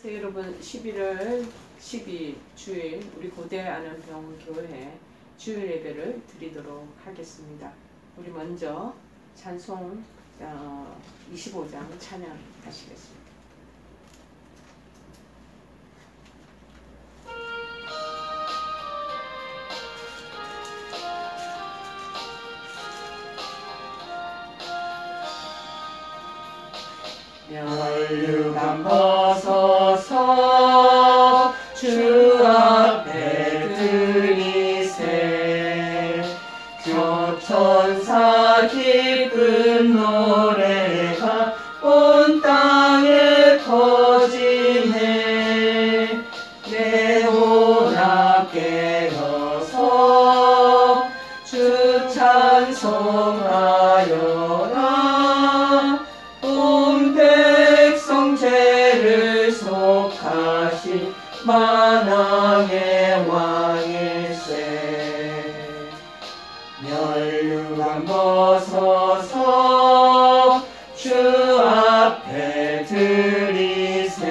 네, 여러분 11월 12 주일 우리 고대 안원병원 교회 주일 예배를 드리도록 하겠습니다. 우리 먼저 찬송 25장 찬양하시겠습니다. 멸류관 벗어서 주 앞에 드리세. 교천사 기쁜 노래가 온 땅에 퍼지네. 내 오라 깨어서 주 찬송하여라. 온 백성 죄를 속하신 만왕의 왕일세. 멸류관 벗어서 주 앞에 드리세.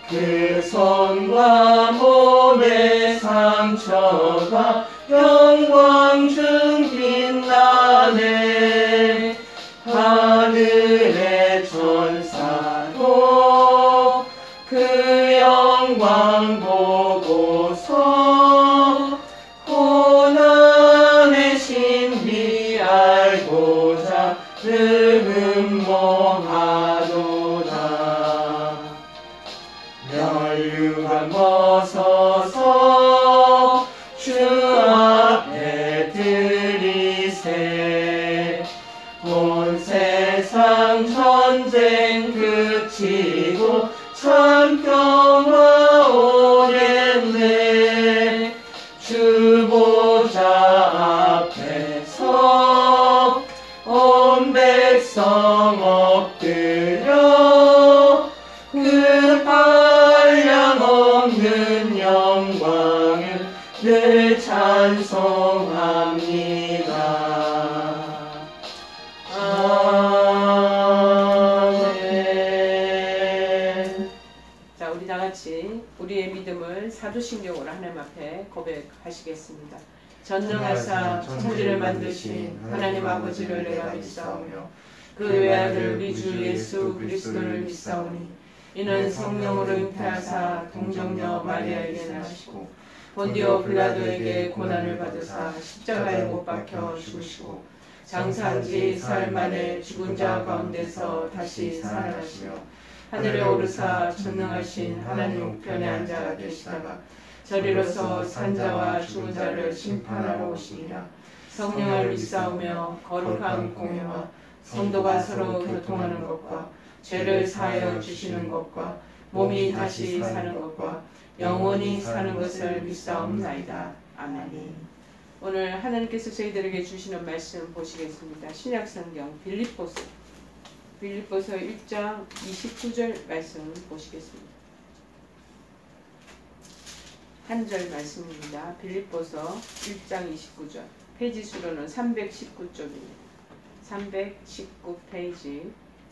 그 손과 몸의 상처가 영광 중 빛나네. 하늘의 천사도 그 영광 보고서 고난의 신비 알고자 늘 음모하도다. 멸류관 벗어서 주 앞에 드리세. 온 세상 전쟁 그치고 참 평화 오겠네. 주 보좌 앞에서 온 백성 엎드려 그 한량없는 영광을 늘 찬송합니다. 아멘. 자, 우리 다 같이 우리의 믿음을 사도신경으로 하나님 앞에 고백하시겠습니다. 전능하사 천지를 만드신 하나님 아버지를 내가 믿사오며 그 외아들 우리 주 예수 그리스도를 믿사오니 이는 성령으로 잉태하사 동정녀 마리아에게 나시고 본디오 빌라도에게 고난을 받으사 십자가에 못 박혀 죽으시고 장사한 지 사흘 만에 죽은 자 가운데서 다시 살아나시며 하늘에 오르사 전능하신 하나님 우편에 앉아 계시다가 저리로서 산자와 죽은 자를 심판하러 오시니라. 성령을 믿사오며 거룩한 공회와 성도가 서로 교통하는 것과 죄를 사하여 주시는 것과 몸이 다시 사는 것과 영원히 사는 것을 믿사옵나이다. 아멘. 오늘 하나님께서 저희들에게 주시는 말씀 보시겠습니다. 신약성경 빌립보서 1장 29절 말씀 보시겠습니다. 한 절 말씀입니다. 빌립보서 1장 29절. 페이지 수로는 319쪽입니다. 319페이지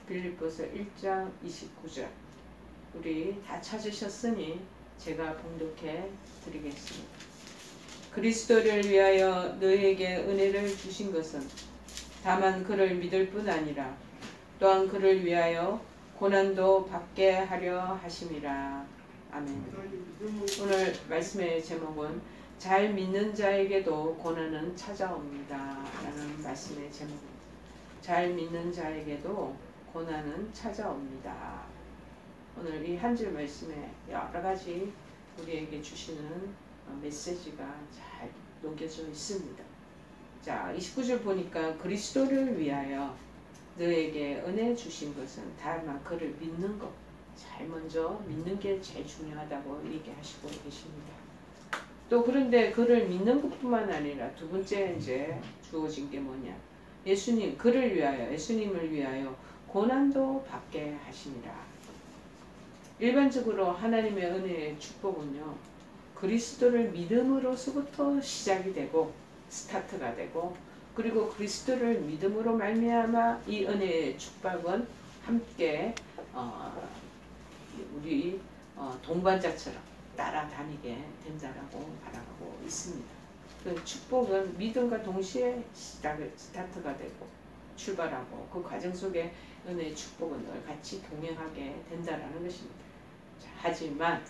빌립보서 1장 29절. 우리 다 찾으셨으니 제가 봉독해 드리겠습니다. 그리스도를 위하여 너희에게 은혜를 주신 것은 다만 그를 믿을 뿐 아니라 또한 그를 위하여 고난도 받게 하려 하심이라. 아멘. 오늘 말씀의 제목은 잘 믿는 자에게도 고난은 찾아옵니다 라는 말씀의 제목입니다. 잘 믿는 자에게도 고난은 찾아옵니다. 오늘 이 한 줄 말씀에 여러 가지 우리에게 주시는 메시지가 잘 녹여져 있습니다. 자, 29절 보니까 그리스도를 위하여 너에게 은혜 주신 것은 다만 그를 믿는 것. 잘 먼저 믿는 게 제일 중요하다고 얘기하시고 계십니다. 또 그런데 그를 믿는 것뿐만 아니라 두 번째 이제 주어진 게 뭐냐. 예수님, 그를 위하여, 예수님을 위하여 고난도 받게 하시니라. 일반적으로 하나님의 은혜의 축복은요. 그리스도를 믿음으로서부터 시작이 되고 스타트가 되고 그리고 그리스도를 믿음으로 말미암아 이 은혜의 축복은 함께 우리 동반자처럼 따라다니게 된다라고 바라고 있습니다. 그 축복은 믿음과 동시에 스타트가 되고 출발하고 그 과정 속에 은혜의 축복은 늘 같이 동행하게 된다라는 것입니다. 자, 하지만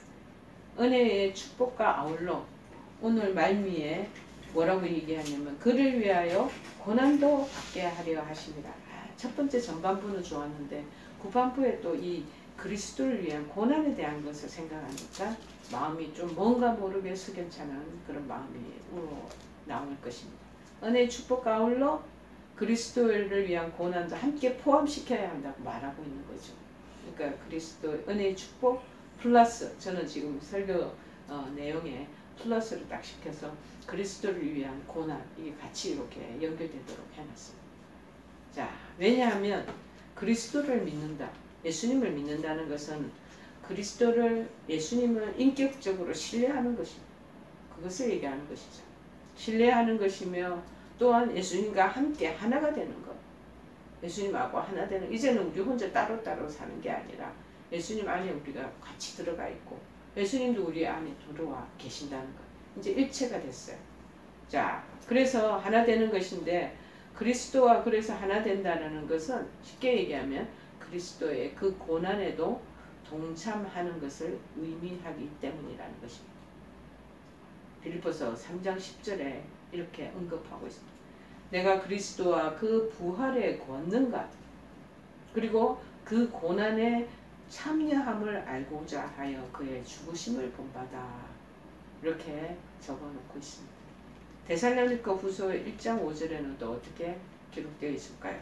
은혜의 축복과 아울러 오늘 말미에 뭐라고 얘기하냐면 그를 위하여 고난도 받게 하려 하십니다. 첫 번째 전반부는 좋았는데 후반부에 또 이 그리스도를 위한 고난에 대한 것을 생각하니까 마음이 좀 뭔가 모르게 석연찮은 그런 마음이 나올 것입니다. 은혜의 축복과 아울러 그리스도를 위한 고난도 함께 포함시켜야 한다고 말하고 있는 거죠. 그러니까 그리스도 은혜의 축복 플러스 저는 지금 설교 내용에 플러스를 딱 시켜서 그리스도를 위한 고난 이게 같이 이렇게 연결되도록 해놨습니다. 자, 왜냐하면 그리스도를 믿는다, 예수님을 믿는다는 것은 그리스도를 예수님을 인격적으로 신뢰하는 것입니다. 그것을 얘기하는 것이죠. 신뢰하는 것이며 또한 예수님과 함께 하나가 되는 것. 예수님하고 하나 되는 이제는 우리 혼자 따로따로 사는 게 아니라 예수님 안에 우리가 같이 들어가 있고 예수님도 우리 안에 들어와 계신다는 것. 이제 일체가 됐어요. 자, 그래서 하나 되는 것인데 그리스도와 그래서 하나 된다는 것은 쉽게 얘기하면 그리스도의 그 고난에도 동참하는 것을 의미하기 때문이라는 것입니다. 빌립보서 3장 10절에 이렇게 언급하고 있습니다. 내가 그리스도와 그 부활의 권능과 그리고 그 고난에 참여함을 알고자 하여 그의 죽으심을 본받아 이렇게 적어놓고 있습니다. 데살로니가 후서 1장 5절에는 또 어떻게 기록되어 있을까요?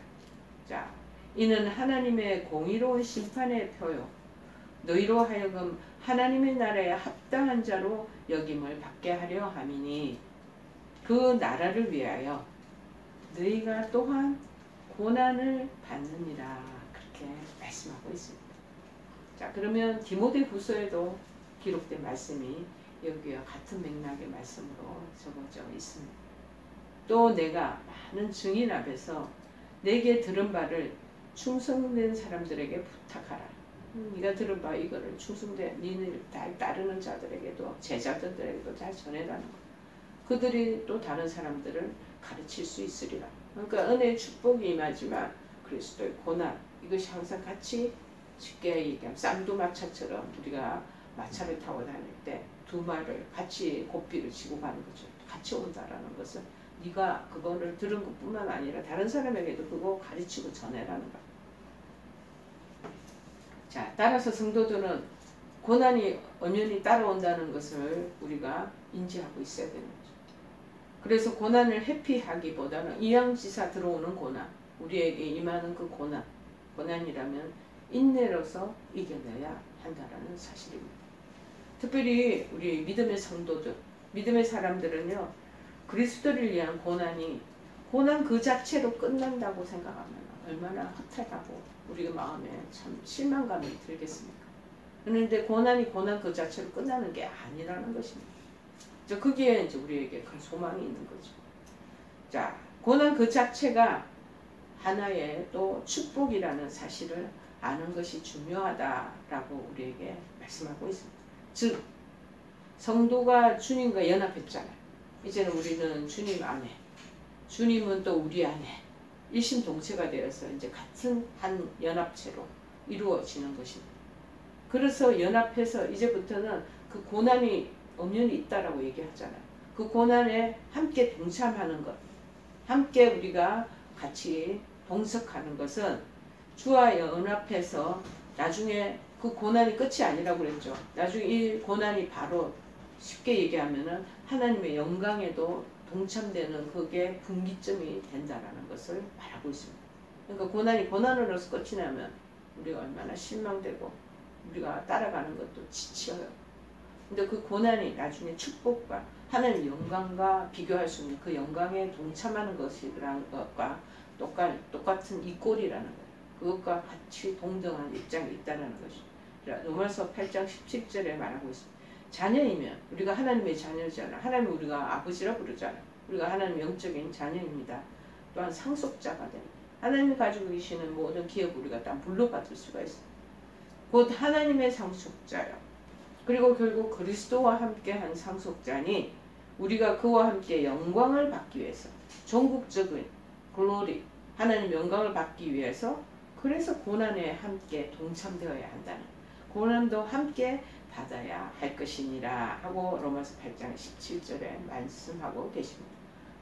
자, 이는 하나님의 공의로운 심판의 표요 너희로 하여금 하나님의 나라에 합당한 자로 여김을 받게 하려 함이니 그 나라를 위하여 너희가 또한 고난을 받느니라 그렇게 말씀하고 있습니다. 자, 그러면 디모데후서에도 기록된 말씀이 여기와 같은 맥락의 말씀으로 적어져 있습니다. 또 내가 많은 증인 앞에서 내게 들은 바를 충성된 사람들에게 부탁하라. 네가 들은 바 이거를 충성된 니를 따르는 자들에게도 제자들에게도 잘 전해라는 것. 그들이 또 다른 사람들을 가르칠 수 있으리라. 그러니까 은혜의 축복이 임하지만 그리스도의 고난 이것이 항상 같이 쉽게 얘기하면 쌍두마차처럼 우리가 마차를 타고 다닐 때 두 말을 같이 고삐를 치고 가는 거죠. 같이 온다라는 것은 네가 그거를 들은 것뿐만 아니라 다른 사람에게도 그거 가르치고 전해라는 것. 자, 따라서 성도들은 고난이 엄연히 따라온다는 것을 우리가 인지하고 있어야 되는 거죠. 그래서 고난을 회피하기보다는 이양지사 들어오는 고난, 우리에게 임하는 그 고난이라면 인내로서 이겨내야 한다는 사실입니다. 특별히 우리 믿음의 성도들, 믿음의 사람들은요, 그리스도를 위한 고난 그 자체로 끝난다고 생각하면 얼마나 허탈하고 우리가 마음에 참 실망감이 들겠습니까? 그런데 고난 그 자체로 끝나는 게 아니라는 것입니다. 거기에 이제 우리에게 큰 소망이 있는 거죠. 자, 고난 그 자체가 하나의 또 축복이라는 사실을 아는 것이 중요하다라고 우리에게 말씀하고 있습니다. 즉, 성도가 주님과 연합했잖아요. 이제는 우리는 주님 안에, 주님은 또 우리 안에 일심동체가 되어서 이제 같은 한 연합체로 이루어지는 것입니다. 그래서 연합해서 이제부터는 그 고난이 엄연히 있다라고 얘기하잖아요. 그 고난에 함께 동참하는 것, 함께 우리가 같이 동석하는 것은 주와 연합해서 나중에 그 고난이 끝이 아니라고 그랬죠. 나중에 이 고난이 바로 쉽게 얘기하면은 하나님의 영광에도 동참되는 그게 분기점이 된다라는 것을 말하고 있습니다. 그러니까 고난이 고난으로서 끝이 나면 우리가 얼마나 실망되고 우리가 따라가는 것도 지쳐요. 근데 그 고난이 나중에 축복과 하나님의 영광과 비교할 수 있는 그 영광에 동참하는 것이라는 것과 똑같은 이 꼴이라는 거예요. 그것과 같이 동등한 입장이 있다는 것이죠. 로마서 8장 17절에 말하고 있습니다. 자녀이면 우리가 하나님의 자녀잖아. 하나님 우리가 아버지라 부르잖아. 우리가 하나님 영적인 자녀입니다. 또한 상속자가 됩니다. 하나님이 가지고 계시는 모든 기업 우리가 다 물러받을 수가 있습니다. 곧 하나님의 상속자요. 그리고 결국 그리스도와 함께한 상속자니 우리가 그와 함께 영광을 받기 위해서 종국적인 글로리 하나님 영광을 받기 위해서 그래서 고난에 함께 동참되어야 한다는 고난도 함께 받아야 할 것이니라 하고 로마서 8장 17절에 말씀하고 계십니다.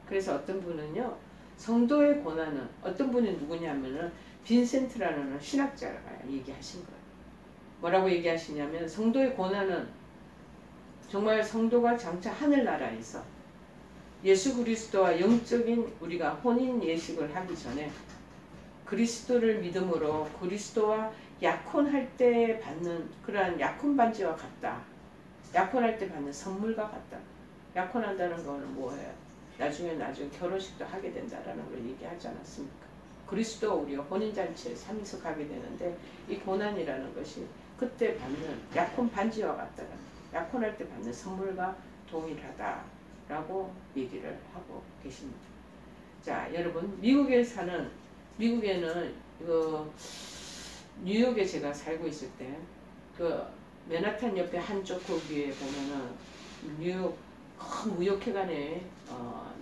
그래서 어떤 분은요 성도의 고난은 어떤 분이 누구냐면은 빈센트라는 신학자가 얘기하신 거예요. 뭐라고 얘기하시냐면 성도의 고난은 정말 성도가 장차 하늘나라에서 예수 그리스도와 영적인 우리가 혼인 예식을 하기 전에 그리스도를 믿음으로 그리스도와 약혼할 때 받는 그러한 약혼 반지와 같다. 약혼할 때 받는 선물과 같다. 약혼한다는 거는 뭐예요? 나중에 결혼식도 하게 된다라는 걸 얘기하지 않았습니까? 그리스도와 우리가 혼인잔치에 참석하게 되는데 이 고난이라는 것이 그때 받는 약혼 반지와 같다는 약혼할 때 받는 선물과 동일하다라고 얘기를 하고 계십니다. 자, 여러분 미국에는 뉴욕에 제가 살고 있을 때 그 맨하탄 옆에 한쪽 거기에 보면은 뉴욕 큰 무역회관에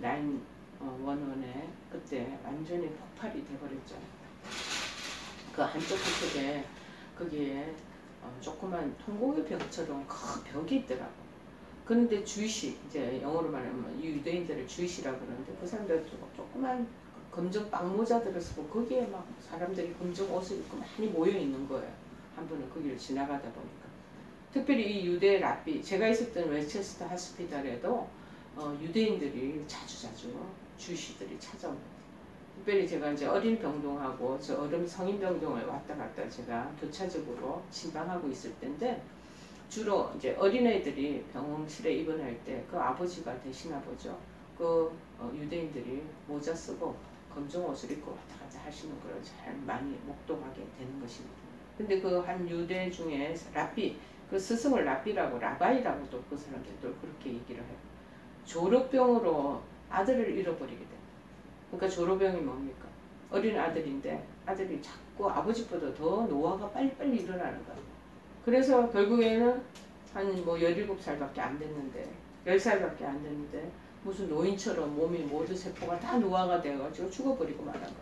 911에 그때 완전히 폭발이 돼버렸잖아요. 그 한쪽 그쪽에 거기에 조그만 통곡의 벽처럼 큰 벽이 있더라고. 그런데 주이시 이제 영어로 말하면 유대인들을 주이시라고 그러는데 그 사람들 조그만 검정 빵모자들을 쓰고 거기에 막 사람들이 검정 옷을 입고 많이 모여 있는 거예요. 한 번은 거기를 지나가다 보니까. 특별히 이 유대 랍비 제가 있었던 웨스체스터 하스피탈에도 유대인들이 자주 주이시들이 찾아옵니다. 특별히 제가 이제 어린 병동하고 저 어른 성인 병동을 왔다 갔다 제가 교차적으로 침방하고 있을 때인데 주로 이제 어린애들이 병실에 입원할 때 그 아버지가 대신 아버죠. 그 유대인들이 모자 쓰고 검정 옷을 입고 왔다 갔다 하시는 걸 잘 많이 목도하게 되는 것입니다. 근데 그 한 유대 중에 랍비 그 스승을 랍비라고 라바이라고 또 그 사람들도 그렇게 얘기를 해요. 졸업병으로 아들을 잃어버리게 돼요. 그러니까 졸업병이 뭡니까? 어린 아들인데 아들이 자꾸 아버지보다 더 노화가 빨리빨리 일어나는 거예요. 그래서 결국에는 한 뭐 17살밖에 안 됐는데 10살밖에 안 됐는데 무슨 노인처럼 몸이 모든 세포가 다 노화가 되어가지고 죽어버리고 말한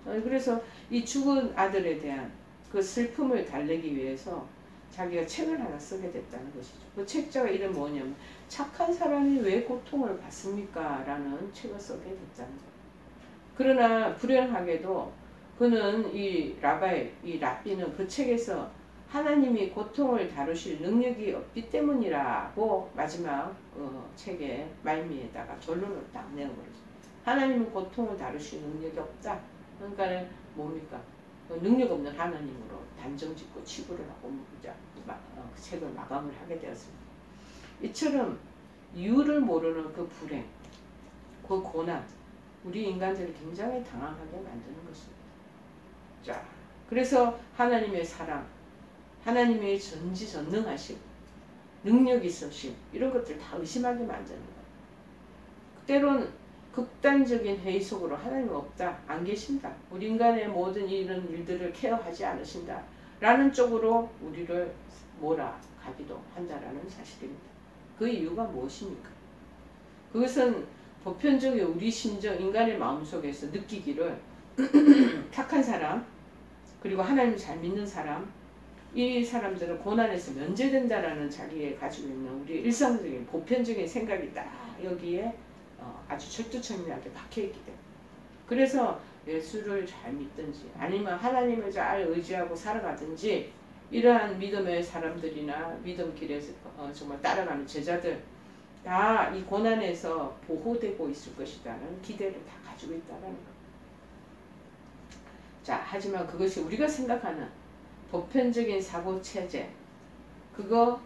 거예요. 그래서 이 죽은 아들에 대한 그 슬픔을 달래기 위해서 자기가 책을 하나 쓰게 됐다는 것이죠. 그 책자가 이름 뭐냐면 착한 사람이 왜 고통을 받습니까? 라는 책을 쓰게 됐다는 거예요. 그러나 불행하게도 그는 이 랍비는 그 책에서 하나님이 고통을 다루실 능력이 없기 때문이라고 마지막 책의 말미에다가 결론을 딱 내어버렸어요. 하나님은 고통을 다루실 능력이 없다. 그러니까 뭡니까? 능력 없는 하나님으로 단정짓고 치부를 하고 그 책을 마감을 하게 되었습니다. 이처럼 이유를 모르는 그 불행, 그 고난, 우리 인간들을 굉장히 당황하게 만드는 것입니다. 자, 그래서 하나님의 사랑, 하나님의 전지전능하심, 능력 있으심 이런 것들 다 의심하게 만드는 거예요. 때론 극단적인 회의 속으로 하나님은 없다, 안 계신다, 우리 인간의 모든 이런 일들을 케어하지 않으신다 라는 쪽으로 우리를 몰아가기도 한다라는 사실입니다. 그 이유가 무엇입니까? 그것은 보편적인 우리 심정, 인간의 마음속에서 느끼기를 착한 사람, 그리고 하나님을 잘 믿는 사람, 이 사람들은 고난에서 면제된다라는 자기에 가지고 있는 우리 일상적인 보편적인 생각이 딱 여기에 아주 철두철미하게 박혀있기 때문에, 그래서 예수를 잘 믿든지 아니면 하나님을 잘 의지하고 살아가든지 이러한 믿음의 사람들이나 믿음 길에서 정말 따라가는 제자들 다 이 고난에서 보호되고 있을 것이라는 기대를 다 가지고 있다는 것. 자, 하지만 그것이 우리가 생각하는 보편적인 사고체제, 그거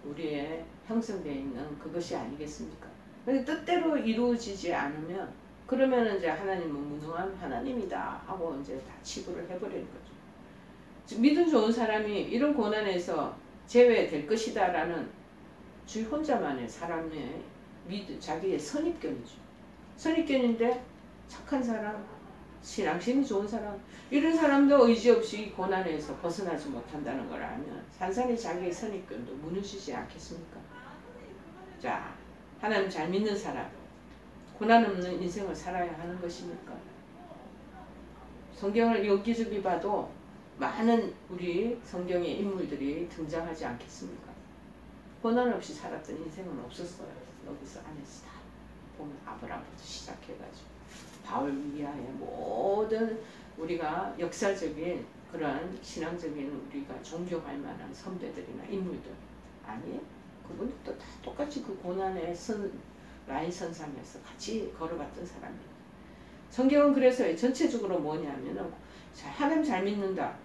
우리의 형성되어 있는 그것이 아니겠습니까? 근데 뜻대로 이루어지지 않으면 그러면 이제 하나님은 무능한 하나님이다 하고 이제 다 치부를 해버리는 거죠. 믿음 좋은 사람이 이런 고난에서 제외될 것이다 라는 주 혼자만의 사람의 자기의 선입견이죠. 선입견인데 착한 사람, 신앙심이 좋은 사람, 이런 사람도 의지 없이 고난에서 벗어나지 못한다는 걸 알면 산산이 자기의 선입견도 무너지지 않겠습니까? 자, 하나님 잘 믿는 사람, 고난 없는 인생을 살아야 하는 것입니까? 성경을 여기저기 봐도 많은 우리 성경의 인물들이 등장하지 않겠습니까? 고난 없이 살았던 인생은 없었어요. 여기서 안에서 다 보면 아브라함부터 시작해가지고 바울 이하의 모든 우리가 역사적인 그런 신앙적인 우리가 존경할 만한 선배들이나 인물들 아니에요? 그분들도 다 똑같이 그 고난의 라인 선상에서 같이 걸어갔던 사람이에요. 성경은 그래서 전체적으로 뭐냐면은 하나님 잘 믿는다,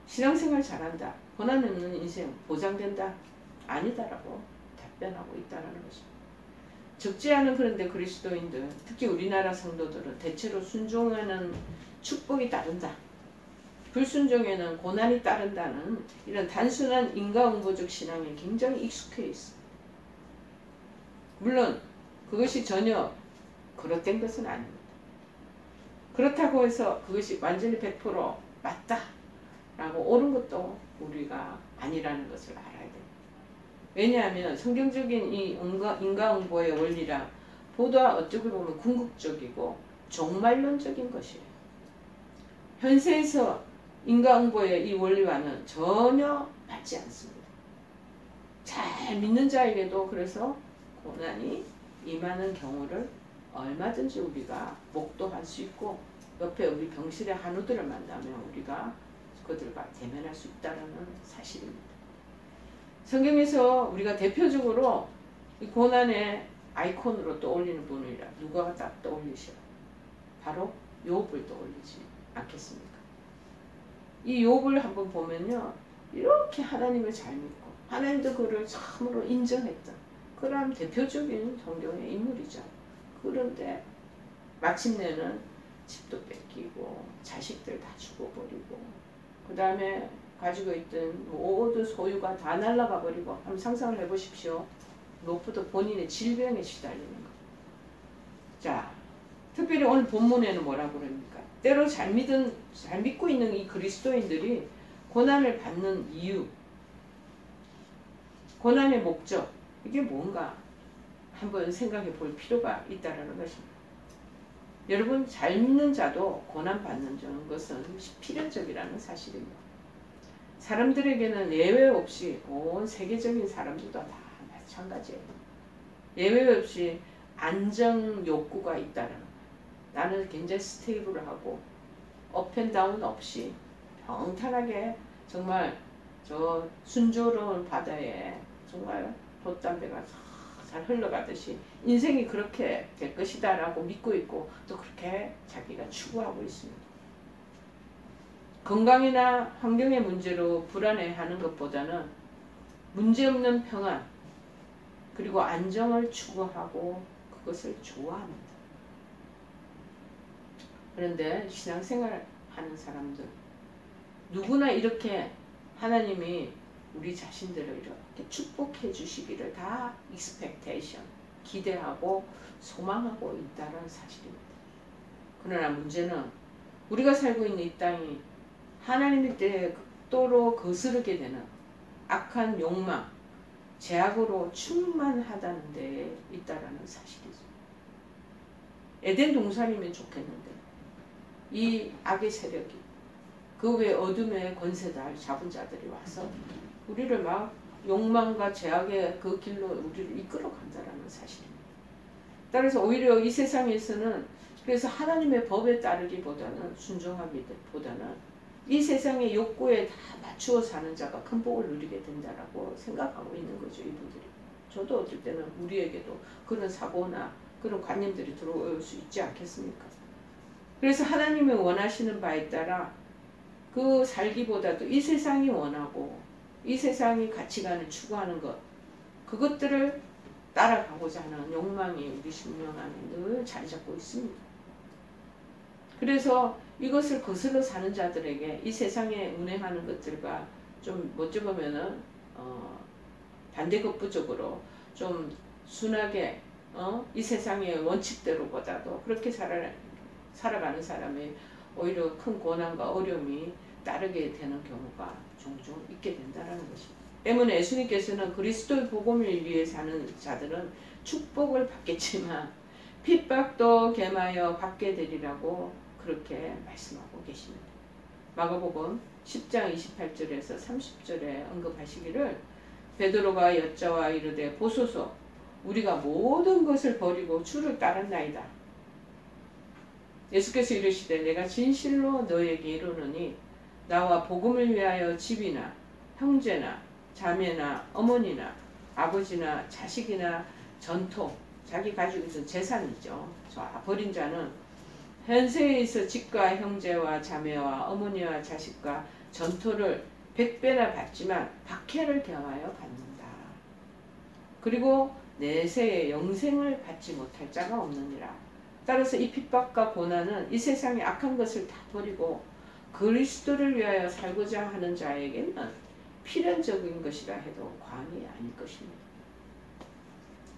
신앙생활 잘한다, 고난 없는 인생 보장된다? 아니다라고 답변하고 있다는 것입니다. 적지 않은 그런데 그리스도인들, 특히 우리나라 성도들은 대체로 순종하는 축복이 따른다, 불순종에는 고난이 따른다는 이런 단순한 인과응보적 신앙에 굉장히 익숙해 있어. 물론 그것이 전혀 그릇된 것은 아닙니다. 그렇다고 해서 그것이 완전히 100% 맞다라고 옳은 것도 우리가 아니라는 것을 알아야 돼요. 왜냐하면 성경적인 이 인과응보의 원리라 보다 어떻게 보면 궁극적이고 종말론적인 것이에요. 현세에서 인과응보의 이 원리와는 전혀 맞지 않습니다. 잘 믿는 자에게도 그래서 고난이 임하는 경우를 얼마든지 우리가 목도할 수 있고, 옆에 우리 병실의 한우들을 만나면 우리가 그들과 대면할 수 있다는 사실입니다. 성경에서 우리가 대표적으로 이 고난의 아이콘으로 떠올리는 분이라 누가 딱 떠올리셔? 바로 욥을 떠올리지 않겠습니까? 이 욥을 한번 보면요, 이렇게 하나님을 잘 믿고 하나님도 그를 참으로 인정했던 그런 대표적인 성경의 인물이죠. 그런데 마침내는 집도 뺏기고 자식들 다 죽어버리고 그 다음에 가지고 있던 모든 소유가 다 날아가 버리고, 한번 상상을 해보십시오. 무엇보다 본인의 질병에 시달리는 거. 자, 특별히 오늘 본문에는 뭐라고 그럽니까? 때로 잘 믿고 있는 이 그리스도인들이 고난을 받는 이유, 고난의 목적, 이게 뭔가 한번 생각해 볼 필요가 있다는 것입니다. 여러분, 잘 믿는 자도 고난 받는 것은 필연적이라는 사실입니다. 사람들에게는 예외 없이 온 세계적인 사람들도 다 마찬가지예요. 예외 없이 안정 욕구가 있다는 거예요. 나는 굉장히 스테이블하고 업앤다운 없이 평탄하게 정말 저 순조로운 바다에 정말 돛담배가 잘 흘러가듯이 인생이 그렇게 될 것이다 라고 믿고 있고, 또 그렇게 자기가 추구하고 있습니다. 건강이나 환경의 문제로 불안해하는 것보다는 문제없는 평안 그리고 안정을 추구하고 그것을 좋아합니다. 그런데 신앙생활 하는 사람들 누구나 이렇게 하나님이 우리 자신들을 이렇게 축복해 주시기를 다 expectation, 기대하고 소망하고 있다는 사실입니다. 그러나 문제는 우리가 살고 있는 이 땅이 하나님의 때에 극도로 거스르게 되는 악한 욕망, 죄악으로 충만하다는 데에 있다라는 사실이죠. 에덴 동산이면 좋겠는데 이 악의 세력이, 그 외 어둠의 권세달 잡은 자들이 와서 우리를 막 욕망과 죄악의 그 길로 우리를 이끌어 간다라는 사실입니다. 따라서 오히려 이 세상에서는 그래서 하나님의 법에 따르기보다는 순종하기보다는 이 세상의 욕구에 다 맞추어 사는 자가 큰 복을 누리게 된다라고 생각하고 있는 거죠, 이분들이. 저도 어떨 때는 우리에게도 그런 사고나 그런 관념들이 들어올 수 있지 않겠습니까? 그래서 하나님이 원하시는 바에 따라 그 살기보다도 이 세상이 원하고 이 세상이 가치관을 추구하는 것, 그것들을 따라가고자 하는 욕망이 우리 심령 안에 늘 자리 잡고 있습니다. 그래서 이것을 거슬러 사는 자들에게 이 세상에 운행하는 것들과 좀 어찌 보면은 반대급부적으로 좀 순하게 이 세상의 원칙대로보다도 그렇게 살아가는 사람이 오히려 큰 고난과 어려움이 따르게 되는 경우가 종종 있게 된다는 것입니다. 때문에 예수님께서는 그리스도의 복음을 위해 사는 자들은 축복을 받겠지만 핍박도 겸하여 받게 되리라고 그렇게 말씀하고 계십니다. 마가복음 10장 28절에서 30절에 언급하시기를 베드로가 여짜와 이르되 보소서 우리가 모든 것을 버리고 주를 따랐나이다. 예수께서 이르시되 내가 진실로 너에게 이르노니 나와 복음을 위하여 집이나 형제나 자매나 어머니나 아버지나 자식이나 전토 자기 가지고 있는 재산이죠. 버린 자는 현세에 있어 집과 형제와 자매와 어머니와 자식과 전토를 100배나 받지만 박해를 경하여 받는다. 그리고 내세에 영생을 받지 못할 자가 없느니라. 따라서 이 핍박과 고난은 이 세상의 악한 것을 다 버리고 그리스도를 위하여 살고자 하는 자에게는 필연적인 것이라 해도 과언이 아닐 것입니다.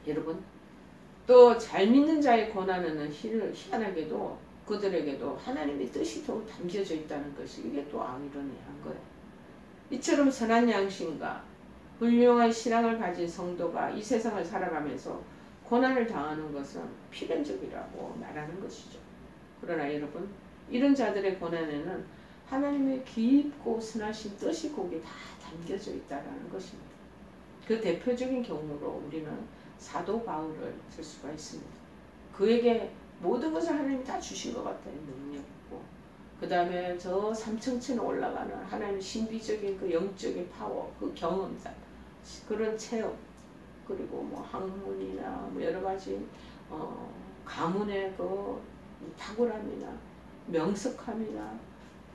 여러분, 또 잘 믿는 자의 고난에는 희한하게도 그들에게도 하나님의 뜻이 더 담겨져 있다는 것이 이게 또 아이러니한 거예요. 이처럼 선한 양심과 훌륭한 신앙을 가진 성도가 이 세상을 살아가면서 고난을 당하는 것은 필연적이라고 말하는 것이죠. 그러나 여러분, 이런 자들의 고난에는 하나님의 깊고 선하신 뜻이 거기에 다 담겨져 있다는 것입니다. 그 대표적인 경우로 우리는 사도 바울을 들 수가 있습니다. 그에게 모든 것을 하나님이 다 주신 것 같아요. 능력이고 그 다음에 저 삼층천에 올라가는 하나님의 신비적인 그 영적인 파워, 그 경험들, 그런 체험, 그리고 뭐 학문이나 뭐 여러 가지 가문의 그 탁월함이나 명석함이나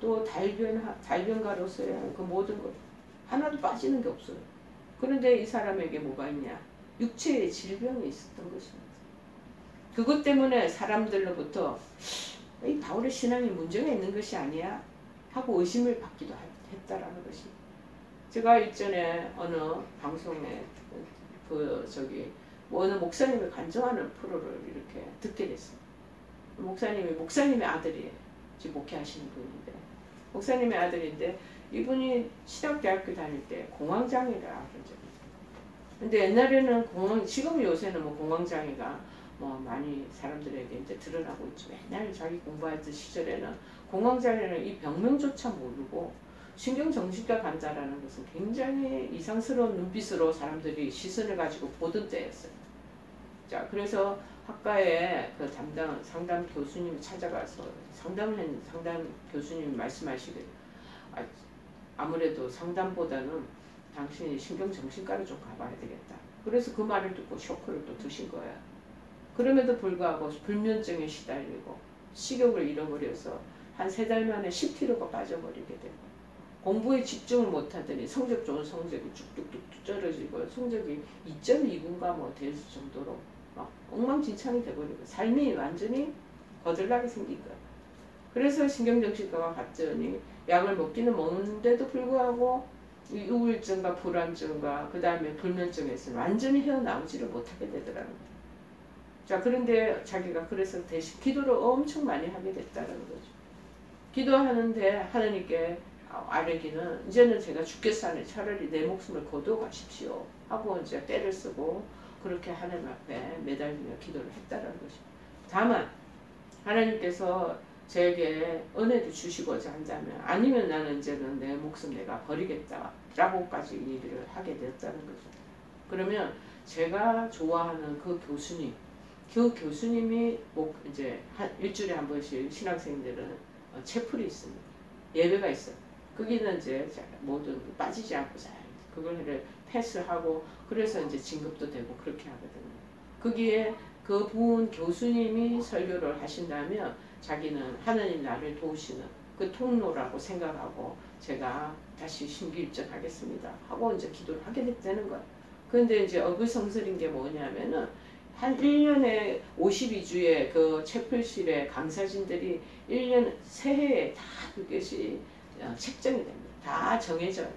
또 달변가로서의 그 모든 것 하나도 빠지는 게 없어요. 그런데 이 사람에게 뭐가 있냐? 육체의 질병이 있었던 것입니다. 그것 때문에 사람들로부터 이 바울의 신앙에 문제가 있는 것이 아니야? 하고 의심을 받기도 했다라는 것입니다. 제가 이전에 어느 방송에 어느 목사님을 간증하는 프로를 이렇게 듣게 됐습니다. 목사님의 아들이에요. 지금 목회하시는 분인데 목사님의 아들인데 이분이 신학대학교 다닐 때 공황장애라 그런 적이 있어요. 근데 옛날에는 지금 요새는 뭐 공황장애가 뭐 많이 사람들에게 이제 드러나고 있죠. 옛날 자기 공부했던 시절에는 공황장애는 이 병명조차 모르고 신경정신과 간다라는 것은 굉장히 이상스러운 눈빛으로 사람들이 시선을 가지고 보던 때였어요. 자, 그래서 학과에 그 상담 교수님이 찾아가서 상담 교수님이 말씀하시길 아무래도 상담보다는 당신이 신경정신과를 좀 가봐야 되겠다. 그래서 그 말을 듣고 쇼크를 또 드신 거야. 그럼에도 불구하고 불면증에 시달리고 식욕을 잃어버려서 한 3달 만에 10kg가 빠져버리게 되고 공부에 집중을 못하더니 좋은 성적이 쭉쭉쭉 떨어지고 성적이 2.29인가 뭐 될 정도로 막 엉망진창이 돼버리고 삶이 완전히 거들나게 생긴 거야. 그래서 신경정신과가 갔더니 약을 먹기는 먹는데도 불구하고 이 우울증과 불안증과 그 다음에 불면증에서 완전히 헤어나오지를 못하게 되더라는 거예요. 자, 그런데 자기가 그래서 대신 기도를 엄청 많이 하게 됐다는 거죠. 기도하는데 하나님께 아뢰기는 이제는 제가 죽겠사니 차라리 내 목숨을 거두어 가십시오 하고 이제 때를 쓰고 그렇게 하나님 앞에 매달리며 기도를 했다는 것입니다. 다만 하나님께서 제게 은혜도 주시고자 한다면 아니면 나는 이제는 내 목숨 내가 버리겠다라고까지 얘기를 하게 되었다는 거죠. 그러면 제가 좋아하는 그 교수님이 이제 일주일에 한 번씩 신학생들은 채플이 있습니다. 예배가 있어요. 거기는 이제 모든 빠지지 않고 잘 그걸 패스하고 그래서 이제 진급도 되고 그렇게 하거든요. 거기에 그분 교수님이 설교를 하신다면 자기는 하나님 나를 도우시는 그 통로라고 생각하고 제가 다시 심기일전하겠습니다 하고 이제 기도를 하게 됐다는 거예요. 그런데 이제 어불성설인 게 뭐냐면은 한 1년에 52주의 그 채플실의 강사진들이 1년 새해에 다 그것이 책정이 됩니다. 다 정해져요.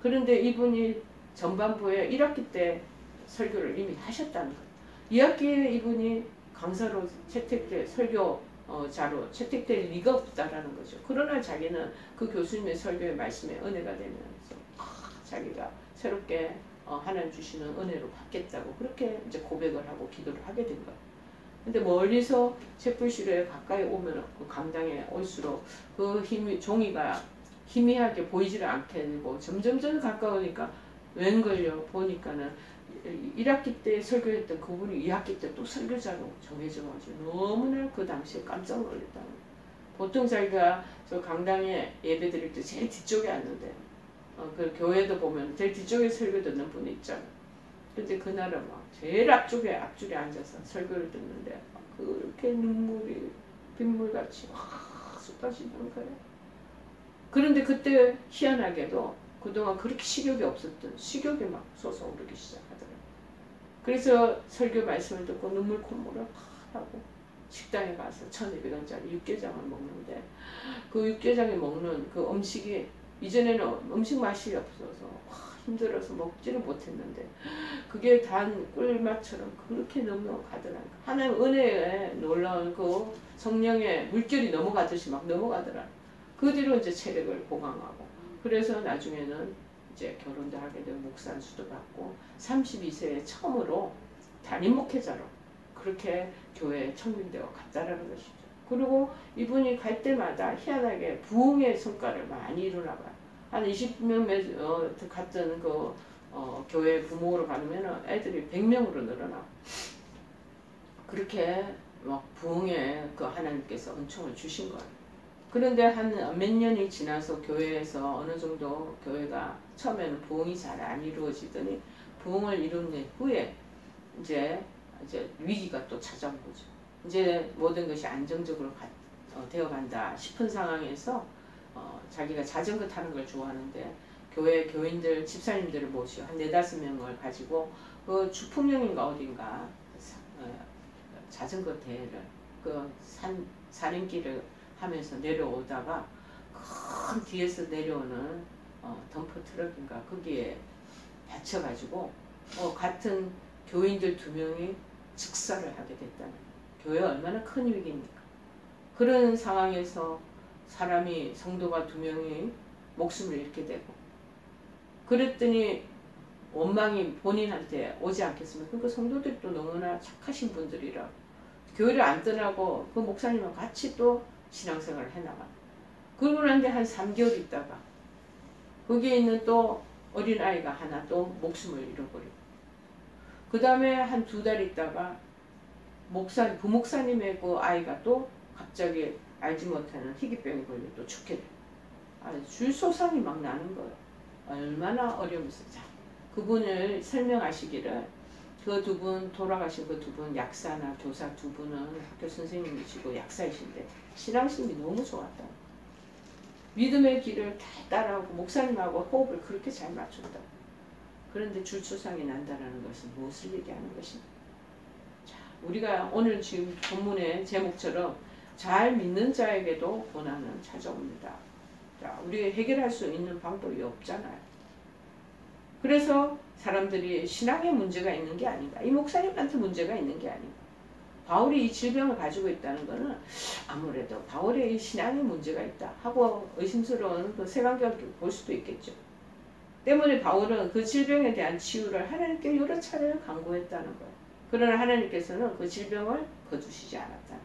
그런데 이분이 전반부에 1학기 때 설교를 이미 하셨다는 거예요. 2학기에 이분이 강사로 채택돼 설교 자로 채택될 리가 없다라는 거죠. 그러나 자기는 그 교수님의 설교의 말씀에 은혜가 되면서 자기가 새롭게 하나님 주시는 은혜로 받겠다고 그렇게 이제 고백을 하고 기도를 하게 된 거예요. 근데 멀리서 촛불시로에 가까이 오면 그 강당에 올수록 그 종이가 희미하게 보이지를 않게 되고 점점 가까우니까 웬걸요 보니까는 1학기 때 설교했던 그분이 2학기 때 또 설교자로 정해져가지고 너무나 그 당시에 깜짝 놀랐다는 거예요. 보통 자기가 저 강당에 예배 드릴 때 제일 뒤쪽에 앉는데 그 교회도 보면 제일 뒤쪽에 설교 듣는 분이 있잖아요. 근데 그날은 막 제일 앞줄에 앉아서 설교를 듣는데 그렇게 눈물이 빗물같이 쏟아지는 거예요. 그런데 그때 희한하게도 그동안 그렇게 식욕이 없었던 식욕이 막 솟아오르기 시작하더라고요. 그래서 설교 말씀을 듣고 눈물 콧물을 하고 식당에 가서 1,200원짜리 육개장을 먹는데 그 육개장에 먹는 그 음식이 이전에는 음식 맛이 없어서 힘들어서 먹지를 못했는데 그게 단 꿀맛처럼 그렇게 넘어가더라고요. 하나님 은혜에 놀라운 그 성령의 물결이 넘어가듯이 막 넘어가더라. 그 뒤로 이제 체력을 보강하고 그래서 나중에는 이제 결혼도 하게 되고 목산수도 받고 32세에 처음으로 담임 목회자로 그렇게 교회에 청빙되어 갔다라는 것이죠. 그리고 이분이 갈 때마다 희한하게 부흥의 성과를 많이 이루나 봐요. 한 20명 갔던 그 교회 부모로 가면 애들이 100명으로 늘어나. 그렇게 막 부흥에 그 하나님께서 은총을 주신 거예요. 그런데 한 몇 년이 지나서 교회에서 어느 정도 교회가 처음에는 부흥이 잘 안 이루어지더니 부흥을 이룬 후에 이제 위기가 또 찾아온 거죠. 이제 모든 것이 안정적으로 되어간다 싶은 상황에서 자기가 자전거 타는 걸 좋아하는데 교회 교인들 집사님들을 모시고 한 4-5명을 가지고 그 주풍령인가 어딘가 자전거 대회를 그 산행길을 하면서 내려오다가 큰 뒤에서 내려오는 덤프 트럭인가 거기에 받쳐가지고 같은 교인들 2명이 즉사를 하게 됐다는 교회 얼마나 큰 위기입니까? 그런 상황에서 사람이 성도가 2명이 목숨을 잃게 되고 그랬더니 원망이 본인한테 오지 않겠습니까? 그러니까 성도들이 또 너무나 착하신 분들이라 교회를 안 떠나고 그 목사님과 같이 또 신앙생활을 해나가. 그러고 난데 한 3개월 있다가 거기에 있는 또 어린아이가 하나 또 목숨을 잃어버리고 그 다음에 한 2달 있다가 부목사님의 그 아이가 또 갑자기 알지 못하는 희귀병이 걸려 또 죽게 돼. 줄소상이 막 나는 거예요. 얼마나 어려우면서. 자, 그분을 설명하시기를 그 2분 돌아가신 그 2분 약사나 교사 2분은 학교 선생님이시고 약사이신데 신앙심이 너무 좋았다. 믿음의 길을 다 따라오고 목사님하고 호흡을 그렇게 잘 맞춘다. 그런데 줄초상이 난다라는 것은 무엇을 얘기하는 것인가? 자, 우리가 오늘 지금 본문의 제목처럼 잘 믿는 자에게도 고난은 찾아옵니다. 자, 우리가 해결할 수 있는 방법이 없잖아요. 그래서 사람들이 신앙에 문제가 있는 게 아닌가. 이 목사님한테 문제가 있는 게 아닌가. 바울이 이 질병을 가지고 있다는 것은 아무래도 바울의 이 신앙에 문제가 있다 하고 의심스러운 그 색안경을 볼 수도 있겠죠. 때문에 바울은 그 질병에 대한 치유를 하나님께 여러 차례 간구했다는 거예요. 그러나 하나님께서는 그 질병을 거두시지 않았다.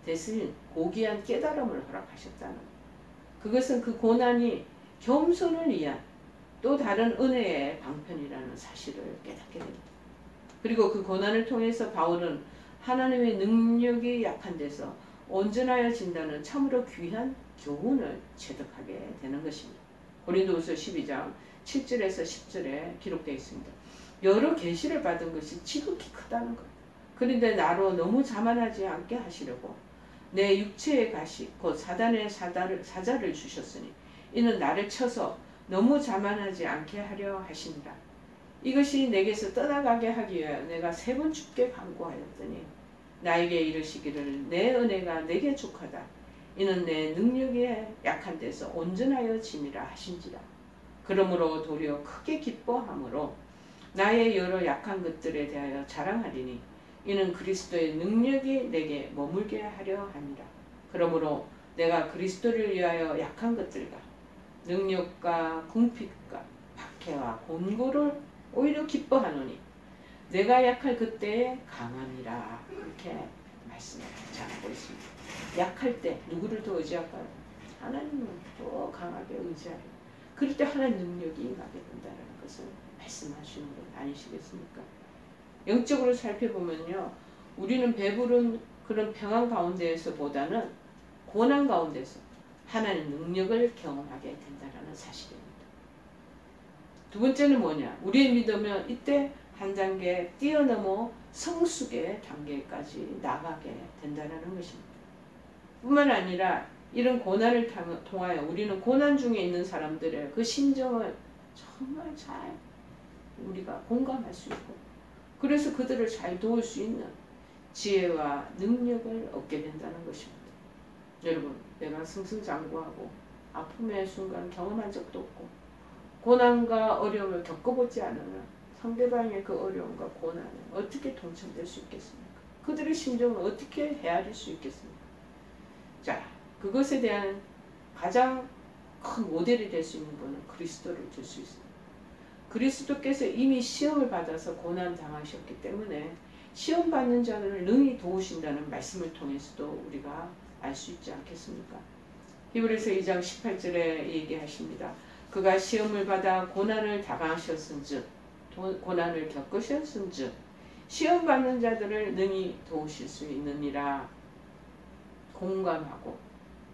대신 고귀한 깨달음을 허락하셨다는 거예요. 그것은 그 고난이 겸손을 위한 또 다른 은혜의 방편이라는 사실을 깨닫게 됩니다. 그리고 그 고난을 통해서 바울은 하나님의 능력이 약한 데서 온전하여진다는 참으로 귀한 교훈을 체득하게 되는 것입니다. 고린도후서 12장 7절에서 10절에 기록되어 있습니다. 여러 계시를 받은 것이 지극히 크다는 것. 그런데 나로 너무 자만하지 않게 하시려고 내 육체의 가시 곧 사단의 사자를 주셨으니 이는 나를 쳐서 너무 자만하지 않게 하려 하시니라. 이것이 내게서 떠나가게 하기 위하여 내가 3번 주께 간구하였더니 나에게 이르시기를 내 은혜가 내게 족하다. 이는 내 능력이 약한 데서 온전하여 지니라 하신지라. 그러므로 도리어 크게 기뻐함으로 나의 여러 약한 것들에 대하여 자랑하리니 이는 그리스도의 능력이 내게 머물게 하려 함이라. 그러므로 내가 그리스도를 위하여 약한 것들과 능력과 궁핍과 박해와 곤고를 오히려 기뻐하노니 내가 약할 그때에 강함이라. 이렇게 말씀을 전하고 있습니다. 약할 때 누구를 더 의지할까요? 하나님을 더 강하게 의지하려. 그럴 때 하나님 능력이 임하게 된다는 것을 말씀하시는 것 아니시겠습니까? 영적으로 살펴보면요, 우리는 배부른 그런 평안 가운데에서보다는 고난 가운데서 하나님의 능력을 경험하게 된다는 사실입니다. 두 번째는 뭐냐? 우리의 믿음은 이때 한 단계 뛰어넘어 성숙의 단계까지 나가게 된다는 것입니다. 뿐만 아니라 이런 고난을 통하여 우리는 고난 중에 있는 사람들의 그 심정을 정말 잘 우리가 공감할 수 있고, 그래서 그들을 잘 도울 수 있는 지혜와 능력을 얻게 된다는 것입니다. 여러분, 내가 승승장구하고 아픔의 순간 경험한 적도 없고 고난과 어려움을 겪어보지 않으면 상대방의 그 어려움과 고난에 어떻게 동참될 수 있겠습니까? 그들의 심정을 어떻게 헤아릴 수 있겠습니까? 자, 그것에 대한 가장 큰 모델이 될 수 있는 분은 그리스도를 들 수 있습니다. 그리스도께서 이미 시험을 받아서 고난 당하셨기 때문에 시험 받는 자들을 능히 도우신다는 말씀을 통해서도 우리가 알 수 있지 않겠습니까? 히브리서 2장 18절에 얘기하십니다. 그가 시험을 받아 고난을 당하셨은즉 고난을 겪으셨은즉 시험 받는 자들을 능히 도우실 수 있느니라. 공감하고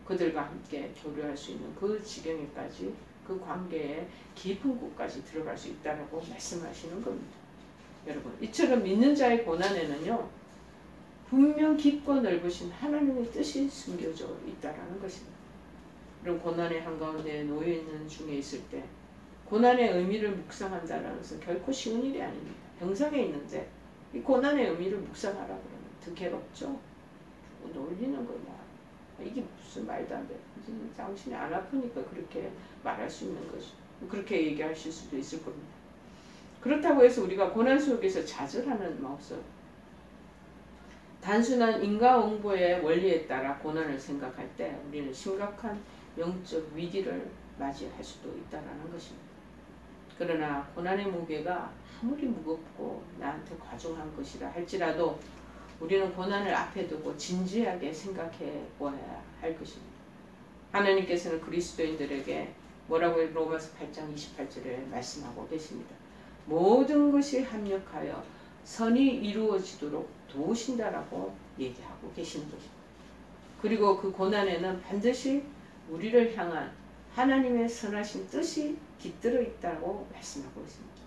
그들과 함께 교류할 수 있는 그 지경에까지, 그 관계에 깊은 곳까지 들어갈 수 있다라고 말씀하시는 겁니다. 여러분, 이처럼 믿는 자의 고난에는요, 분명 깊고 넓으신 하나님의 뜻이 숨겨져 있다라는 것입니다. 그럼 고난의 한가운데 놓여있는 중에 있을 때 고난의 의미를 묵상한다는 것은 결코 쉬운 일이 아닙니다. 병상에 있는데 이 고난의 의미를 묵상하라 그러면 더 괴롭죠. 놀리는 거야. 이게 무슨 말도 안 돼. 당신이 안 아프니까 그렇게 말할 수 있는 거죠. 그렇게 얘기하실 수도 있을 겁니다. 그렇다고 해서 우리가 고난 속에서 좌절하는 마음속, 단순한 인과응보의 원리에 따라 고난을 생각할 때 우리는 심각한 영적 위기를 맞이할 수도 있다는 것입니다. 그러나 고난의 무게가 아무리 무겁고 나한테 과중한 것이라 할지라도 우리는 고난을 앞에 두고 진지하게 생각해 보아야 할 것입니다. 하나님께서는 그리스도인들에게 뭐라고 로마서 8장 28절에 말씀하고 계십니다. 모든 것이 합력하여 선이 이루어지도록 도우신다라고 얘기하고 계시는 것입니다. 그리고 그 고난에는 반드시 우리를 향한 하나님의 선하신 뜻이 깃들어 있다고 말씀하고 있습니다.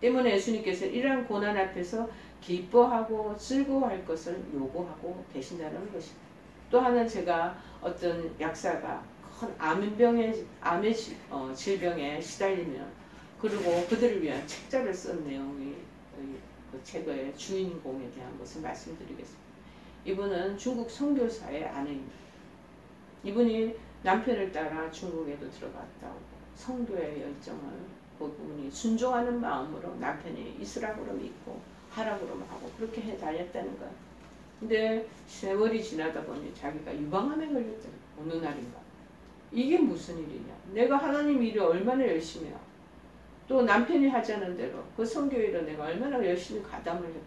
때문에 예수님께서 이러한 고난 앞에서 기뻐하고 즐거워할 것을 요구하고 계신다는 것입니다. 또 하나, 제가 어떤 약사가 큰 암의 질병에 시달리면, 그리고 그들을 위한 책자를 쓴 내용이 그 책의 주인공에 대한 것을 말씀드리겠습니다. 이분은 중국 선교사의 아내입니다. 이분이 남편을 따라 중국에도 들어갔다 오고 성도의 열정을 그분이 순종하는 마음으로 남편이 있으라고 그러면 있고 하라고 그러면 하고 그렇게 해 다녔다는 거야. 근데 세월이 지나다 보니 자기가 유방암에 걸렸잖아. 어느 날인가. 이게 무슨 일이냐. 내가 하나님 일을 얼마나 열심히 하고 또 남편이 하자는 대로 그 선교일을 내가 얼마나 열심히 가담을 했고,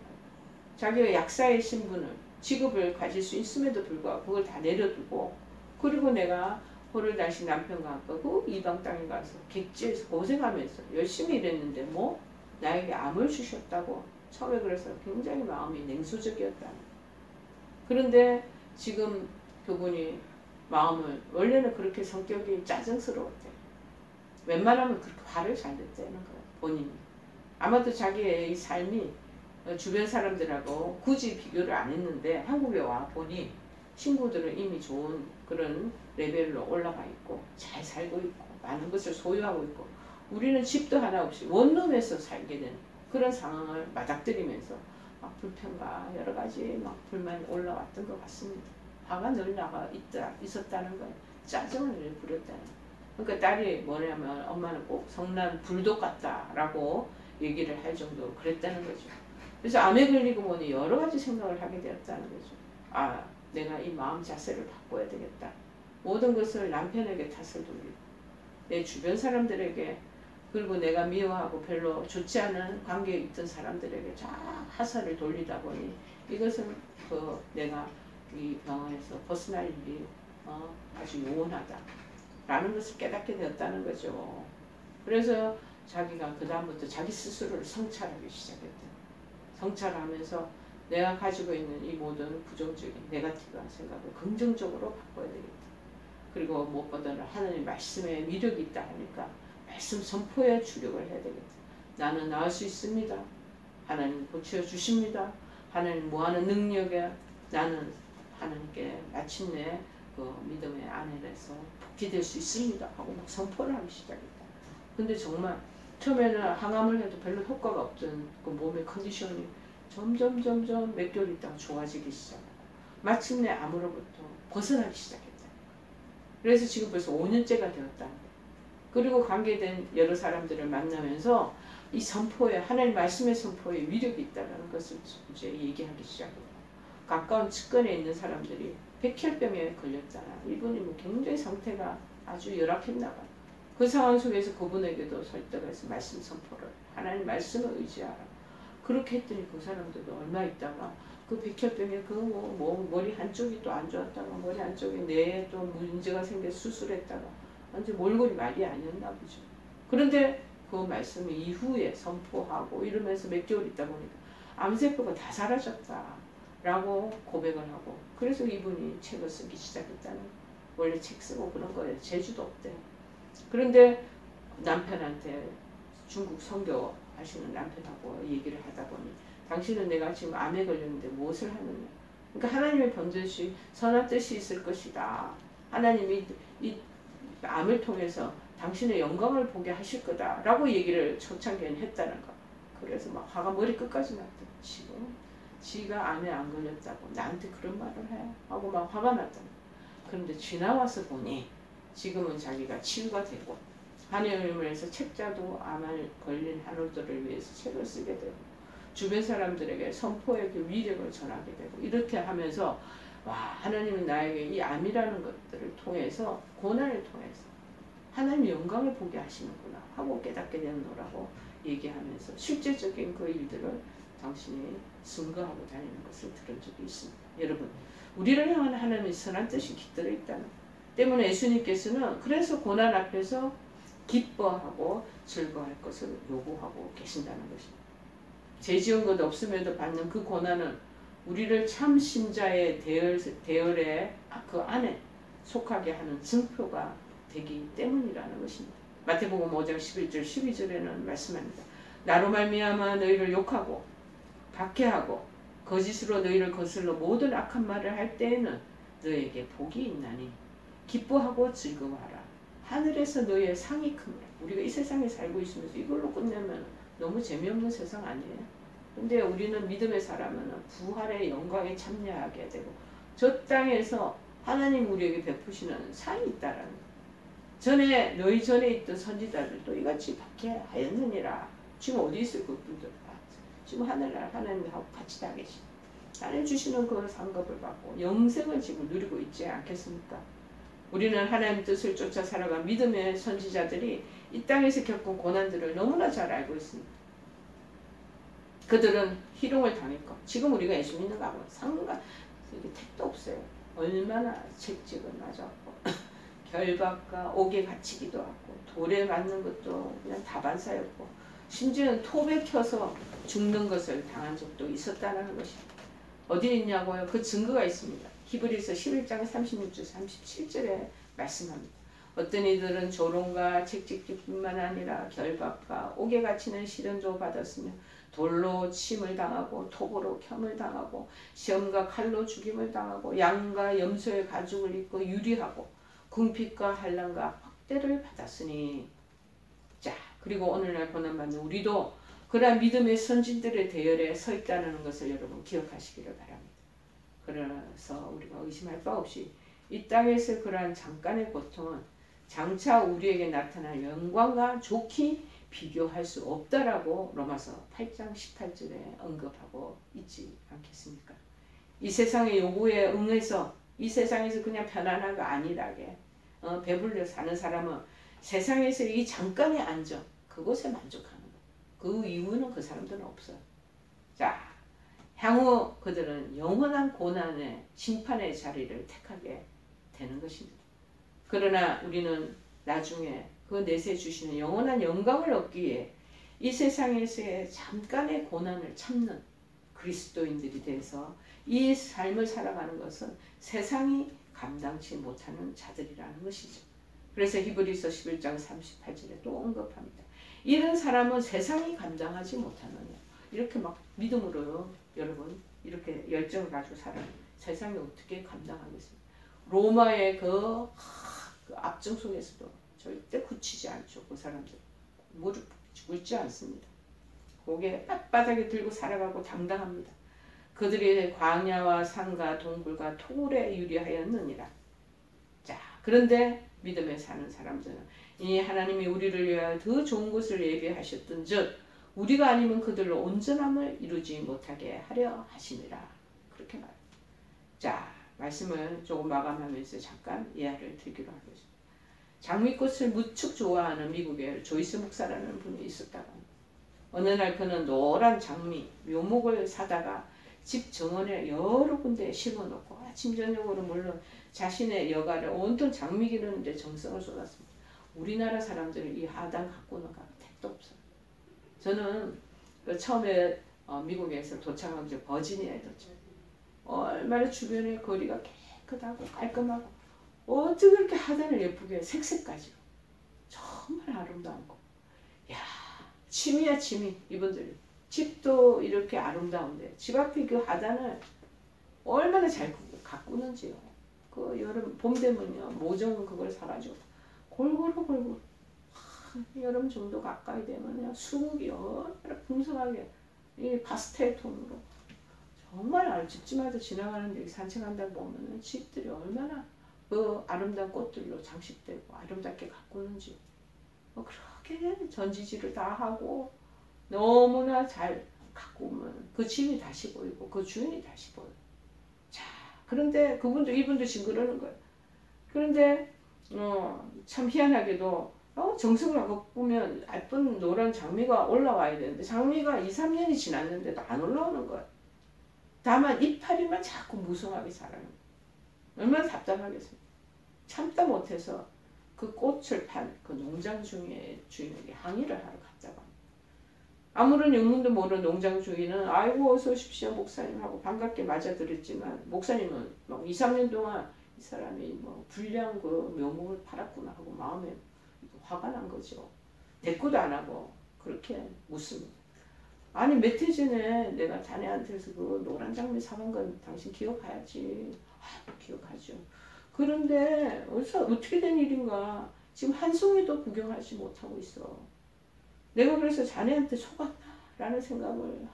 자기가 약사의 신분을, 직업을 가질 수 있음에도 불구하고 그걸 다 내려두고, 그리고 내가 호를 다시 남편과 함께 그 이방 땅에 가서 객지에서 고생하면서 열심히 일했는데 뭐 나에게 암을 주셨다고. 처음에 그래서 굉장히 마음이 냉소적이었다는. 그런데 지금 그분이 마음을, 원래는 그렇게 성격이 짜증스러웠대. 웬만하면 그렇게 화를 잘 냈다는 거야, 본인이. 아마도 자기의 이 삶이 주변 사람들하고 굳이 비교를 안 했는데 한국에 와 보니 친구들은 이미 좋은 그런 레벨로 올라가 있고 잘 살고 있고 많은 것을 소유하고 있고, 우리는 집도 하나 없이 원룸에서 살게 된 그런 상황을 맞닥뜨리면서 막 불평과 여러 가지 막 불만이 올라왔던 것 같습니다. 화가 늘 나가 있었다는 거예요. 짜증을 부렸다는 거예요. 그러니까 딸이 뭐냐면 엄마는 꼭 성난 불독 같다라고 얘기를 할 정도로 그랬다는 거죠. 그래서 암에 걸리고 보니 여러 가지 생각을 하게 되었다는 거죠. 아, 내가 이 마음 자세를 바꿔야 되겠다. 모든 것을 남편에게 탓을 돌리고 내 주변 사람들에게 그리고 내가 미워하고 별로 좋지 않은 관계에 있던 사람들에게 다 화살을 돌리다 보니 이것은 내가 이 병원에서 벗어날 일이 아주 요원하다 라는 것을 깨닫게 되었다는 거죠. 그래서 자기가 그 다음부터 자기 스스로를 성찰하기 시작했다. 성찰하면서 내가 가지고 있는 이 모든 부정적인 네거티브한 생각을 긍정적으로 바꿔야 되겠다. 그리고 무엇보다는 하나님 말씀에 위력이 있다 하니까 말씀 선포에 주력을 해야 되겠다. 나는 나을 수 있습니다. 하나님 고쳐주십니다. 하나님 뭐하는 능력에 나는 하나님께 마침내 그 믿음의 안에서 복귀될 수 있습니다 하고 막 선포를 하기 시작했다. 근데 정말 처음에는 항암을 해도 별로 효과가 없던 그 몸의 컨디션이 점점 몇 개월 있다가 좋아지기 시작하고 마침내 암으로부터 벗어나기 시작했다. 그래서 지금 벌써 5년째가 되었다는 거예요. 그리고 관계된 여러 사람들을 만나면서 이 선포에 하나님 말씀의 선포에 위력이 있다는 것을 이제 얘기하기 시작해요. 가까운 측근에 있는 사람들이 백혈병에 걸렸잖아. 이분이 뭐 굉장히 상태가 아주 열악했나 봐. 그 상황 속에서 그분에게도 설득해서 말씀 선포를 하나님 말씀을 의지하라. 그렇게 했더니 그 사람들도 얼마 있다가 그 백혈병에 뭐 머리 한쪽이 또 안 좋았다가 머리 한쪽에 뇌에 또 문제가 생겨 수술했다가 완전 몰골이 말이 아니었나 보죠. 그런데 그 말씀 이후에 선포하고 이러면서 몇 개월 있다 보니까 암세포가 다 사라졌다 라고 고백을 하고 그래서 이분이 책을 쓰기 시작했다는 거예요. 원래 책 쓰고 그런 거예요. 재주도 없대요. 그런데 남편한테 중국 선교 하시는 남편하고 얘기를 하다 보니 당신은 내가 지금 암에 걸렸는데 무엇을 하느냐. 그러니까 하나님의 번듯이 선한 뜻이 있을 것이다. 하나님이 이 암을 통해서 당신의 영광을 보게 하실 거다 라고 얘기를 초창기에는 했다는 거. 그래서 막 화가 머리 끝까지 났대. 지금 지가 암에 안 걸렸다고 나한테 그런 말을 해 하고 막 화가 났다는 거. 그런데 지나와서 보니 지금은 자기가 치유가 되고 하나님을 위해서 책자도 암에 걸린 한올들을 위해서 책을 쓰게 되고 주변 사람들에게 선포의 그 위력을 전하게 되고 이렇게 하면서 와 하나님은 나에게 이 암이라는 것들을 통해서 고난을 통해서 하나님의 영광을 보게 하시는구나 하고 깨닫게 되노라고 얘기하면서 실제적인 그 일들을 당신이 증거하고 다니는 것을 들은 적이 있습니다. 여러분 우리를 향한 하나님의 선한 뜻이 깃들어 있다는 때문에 예수님께서는 그래서 고난 앞에서 기뻐하고 즐거워할 것을 요구하고 계신다는 것입니다. 죄 지은 것 없음에도 받는 그 고난은 우리를 참 신자의 대열의 그 안에 속하게 하는 증표가 되기 때문이라는 것입니다. 마태복음 5장 11절 12절에는 말씀합니다. 나로 말미암아 너희를 욕하고 박해하고 거짓으로 너희를 거슬러 모든 악한 말을 할 때에는 너희에게 복이 있나니 기뻐하고 즐거워하라. 하늘에서 너희의 상이 큽니다. 우리가 이 세상에 살고 있으면서 이걸로 끝내면 너무 재미없는 세상 아니에요? 근데 우리는 믿음의 사람은 부활의 영광에 참여하게 되고 저 땅에서 하나님 우리에게 베푸시는 상이 있다라는 거예요. 전에 너희 전에 있던 선지자들도 이같이 박해하였느니라. 지금 어디 있어요 그분들? 지금 하늘나라 하나님하고 같이 다 계시. 하나님 주시는 그 상급을 받고 영생을 지금 누리고 있지 않겠습니까? 우리는 하나님 뜻을 쫓아 살아간 믿음의 선지자들이 이 땅에서 겪은 고난들을 너무나 잘 알고 있습니다. 그들은 희롱을 당했고 지금 우리가 예수 믿는 거하고 상관 택도 없어요. 얼마나 채찍을 맞았고 결박과 옥에 갇히기도 하고 돌에 맞는 것도 그냥 다반사였고 심지어는 톱에 켜서 죽는 것을 당한 적도 있었다는 것입니다. 어디 있냐고요? 그 증거가 있습니다. 히브리서 11장 36절 37절에 말씀합니다. 어떤 이들은 조롱과 책찍기뿐만 아니라 결박과 옥에 갇히는 시련도 받았으며 돌로 침을 당하고 톱으로 켬을 당하고 시험과 칼로 죽임을 당하고 양과 염소의 가죽을 입고 유리하고 궁핍과 환난과 학대를 받았으니 자 그리고 오늘날 고난받는 우리도 그러한 믿음의 선진들의 대열에 서 있다는 것을 여러분 기억하시기를 바랍니다. 그래서 우리가 의심할 바 없이 이 땅에서 그러한 잠깐의 고통은 장차 우리에게 나타날 영광과 좋게 비교할 수 없다라고 로마서 8장 18절에 언급하고 있지 않겠습니까? 이 세상의 요구에 응해서 이 세상에서 그냥 편안하고 안일하게 배불려 사는 사람은 세상에서 이 잠깐의 안정 그것에 만족하는 거예요. 그 이유는 그 사람들은 없어요. 자, 향후 그들은 영원한 고난의 심판의 자리를 택하게 되는 것입니다. 그러나 우리는 나중에 그 내세 주시는 영원한 영광을 얻기 위해 이 세상에서의 잠깐의 고난을 참는 그리스도인들이 돼서 이 삶을 살아가는 것은 세상이 감당치 못하는 자들이라는 것이죠. 그래서 히브리서 11장 38절에 또 언급합니다. 이런 사람은 세상이 감당하지 못하느냐. 이렇게 막 믿음으로 여러분 이렇게 열정을 가지고 살아요. 세상이 어떻게 감당하겠습니까? 로마의 그 압정 속에서도 절대 굳히지 않죠. 그 사람들 무릎 꿇지 않습니다. 고개 빳빳하게 들고 살아가고 당당합니다. 그들이 광야와 산과 동굴과 토굴에 유리하였느니라. 자, 그런데 믿음에 사는 사람들은 이 하나님이 우리를 위하여 더 좋은 것을 예비하셨던 즉 우리가 아니면 그들로 온전함을 이루지 못하게 하려 하심이라. 그렇게 말합니다. 자, 말씀을 조금 마감하면서 잠깐 예화를 들기로 하겠습니다. 장미꽃을 무척 좋아하는 미국의 조이스 목사라는 분이 있었다고 합니다. 어느 날 그는 노란 장미, 묘목을 사다가 집 정원에 여러 군데 심어놓고 아침 저녁으로 물론 자신의 여가를 온통 장미 기르는데 정성을 쏟았습니다. 우리나라 사람들은 이 하단 갖고는 택도 없어요. 저는 처음에 미국에서 도착한 버지니아에 도착. 얼마나 주변의 거리가 깨끗하고 깔끔하고 어떻게 그렇게 하단을 예쁘게 색색까지로 정말 아름다운 거. 야, 취미야 취미. 이분들이 집도 이렇게 아름다운데 집 앞에 그 하단을 얼마나 잘 가꾸는지요. 그 여름 봄 되면요 모종 그걸 사가지고 골고루 여름 정도 가까이 되면요 수국이 얼마나 풍성하게 이 파스텔 톤으로 정말 집집마다 지나가는데 산책한다고 보면은 집들이 얼마나 그 아름다운 꽃들로 장식되고 아름답게 가꾸는지 그렇게 전지질을 다 하고 너무나 잘 가꾸면 그 집이 다시 보이고 그 주인이 다시 보여요. 자, 그런데 이분도 지금 그러는 거예요. 그런데 참 희한하게도 정성을 가꾸면 예쁜 노란 장미가 올라와야 되는데 장미가 2, 3년이 지났는데도 안 올라오는 거예요. 다만 이파리만 자꾸 무성하게 자라는 거예요. 얼마나 답답하겠습니까? 참다 못해서 그 꽃을 판 그 농장 주인에게 항의를 하러 갔다고 합니다. 아무런 영문도 모르는 농장 주인은 아이고 어서 오십시오 목사님 하고 반갑게 맞아들였지만 목사님은 막 2, 3년 동안 이 사람이 뭐 불량 그 묘목을 팔았구나 하고 마음에 화가 난 거죠. 대꾸도 안 하고 그렇게 웃습니다. 아니 몇 해 전에 내가 자네한테서 그 노란 장미 사간 건 당신 기억해야지. 기억하죠. 그런데 어떻게 된 일인가 지금 한 송이도 구경하지 못하고 있어. 내가 그래서 자네한테 속았나 라는 생각을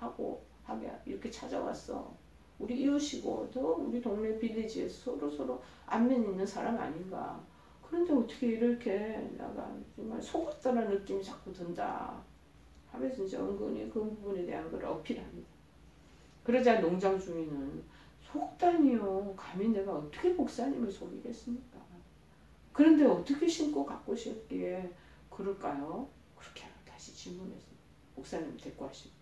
하게 이렇게 찾아왔어. 우리 이웃이고 또 우리 동네 빌리지에서 서로 안면 있는 사람 아닌가. 그런데 어떻게 이렇게 내가 정말 속았다는 느낌이 자꾸 든다 하면서 이제 은근히 그 부분에 대한 걸 어필합니다. 그러자 농장 주인은 속다니요. 감히 내가 어떻게 목사님을 속이겠습니까? 그런데 어떻게 신고 가꾸셨기에 그럴까요? 그렇게 다시 질문했습니다. 목사님 대꾸하십니다.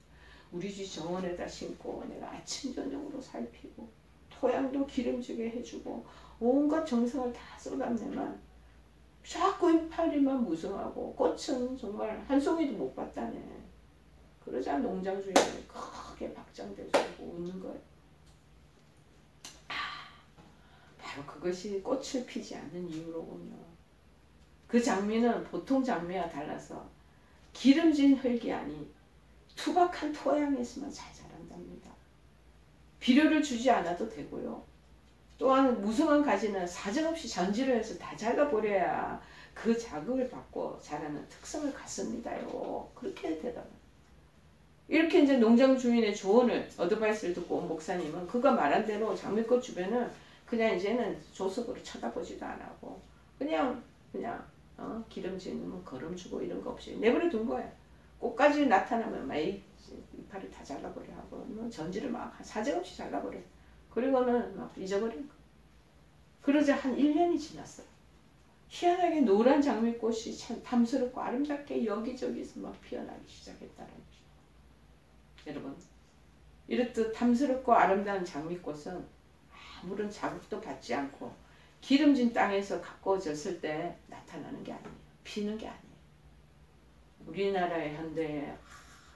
우리 집 정원에다 심고 내가 아침 저녁으로 살피고 토양도 기름지게 해주고 온갖 정성을 다 쏟았네만 자꾸 이파리만 무성하고 꽃은 정말 한 송이도 못 봤다네. 그러자 농장 주인이 크게 박장대소하고 웃는 거예요. 바로 그것이 꽃을 피지 않는 이유로군요. 그 장미는 보통 장미와 달라서 기름진 흙이 아닌 투박한 토양에서만 잘 자란답니다. 비료를 주지 않아도 되고요. 또한 무성한 가지는 사정없이 전지를 해서 다 잘라버려야 그 자극을 받고 자라는 특성을 갖습니다요. 그렇게 대답합니다. 이렇게 이제 농장 주인의 조언을 어드바이스를 듣고 온 목사님은 그가 말한 대로 장미꽃 주변을 그냥 이제는 조석으로 쳐다보지도 안 하고 그냥 기름지는 걸음 주고 이런 거 없이 내버려 둔 거예요. 꽃까지 나타나면 막 이파리 다 잘라버려 하고 뭐 전지를 막 사정없이 잘라버려. 그리고는 막 잊어버린 거. 그러자 한 1년이 지났어요. 희한하게 노란 장미꽃이 참 탐스럽고 아름답게 여기저기서 막 피어나기 시작했다는 거죠. 여러분, 이렇듯 탐스럽고 아름다운 장미꽃은 아무런 자극도 받지 않고 기름진 땅에서 가꾸어졌을 때 나타나는 게 아니에요. 피는 게 아니에요. 우리나라의 현대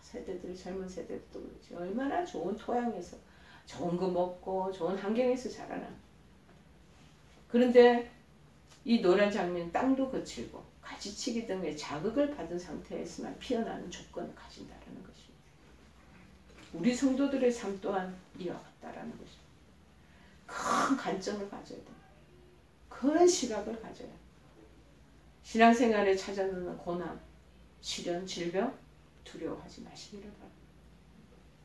세대들, 젊은 세대들도 그렇지. 얼마나 좋은 토양에서 좋은 거 먹고 좋은 환경에서 자라나. 그런데 이 노란 장미는 땅도 거칠고 가지치기 등의 자극을 받은 상태에서만 피어나는 조건을 가진다는 것입니다. 우리 성도들의 삶 또한 이와 같다라는 것입니다. 큰 관점을 가져야 됩니다. 큰 시각을 가져야 합니다. 신앙생활에 찾아오는 고난, 시련, 질병 두려워하지 마시기를 바랍니다.